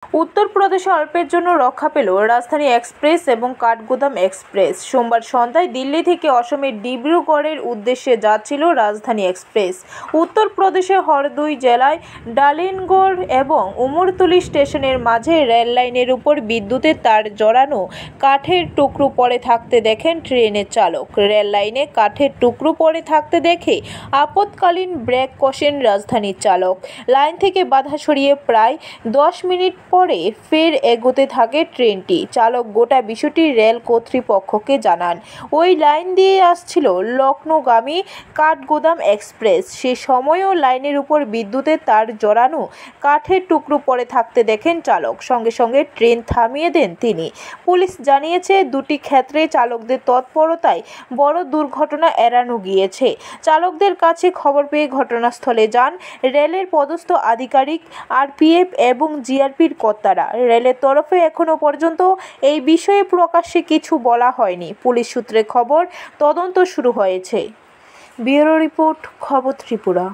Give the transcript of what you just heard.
উত্তরপ্রদেশে অল্পের জন্য রক্ষা পেল রাজধানী এক্সপ্রেস এবং কাঠগোদাম এক্সপ্রেস। সোমবার সন্ধ্যায় দিল্লি থেকে অসমের ডিব্রুগড়ের উদ্দেশ্যে যাচ্ছিল রাজধানী এক্সপ্রেস। উত্তরপ্রদেশের হরদই জেলায় ডালিনগড় এবং উমরতুলি স্টেশনের মাঝে রেল লাইনের উপর বিদ্যুতের তার জড়ানো কাঠের টুকরো পড়ে থাকতে দেখেন ট্রেনের চালক। রেল লাইনে কাঠের টুকরো পড়ে থাকতে দেখে আপৎকালীন ব্রেক কষেন রাজধানীর চালক। লাইন থেকে বাধা সরিয়ে প্রায় 10 মিনিট পরে ফের এগোতে থাকে ট্রেনটি। চালক গোটা বিষয়টি রেল কর্তৃপক্ষকে জানান। ওই লাইন দিয়ে আসছিল লখনৌগামী কাঠগোদাম এক্সপ্রেস। সে সময়ও লাইনের উপর বিদ্যুতের তার জড়ানো কাঠের টুকরো পড়ে থাকতে দেখেন চালক। সঙ্গে সঙ্গে ট্রেন থামিয়ে দেন তিনি। পুলিশ জানিয়েছে, দুটি ক্ষেত্রে চালকদের তৎপরতায় বড় দুর্ঘটনা এড়ানো গিয়েছে। চালকদের কাছে খবর পেয়ে ঘটনাস্থলে যান রেলের পদস্থ আধিকারিক, আরপিএফ এবং জিআরপির কর্তারা। রেলের তরফে এখনো পর্যন্ত এই বিষয়ে প্রকাশ্যে কিছু বলা হয়নি। পুলিশ সূত্রে খবর, তদন্ত শুরু হয়েছে। ব্যুরো রিপোর্ট, খবর ত্রিপুরা।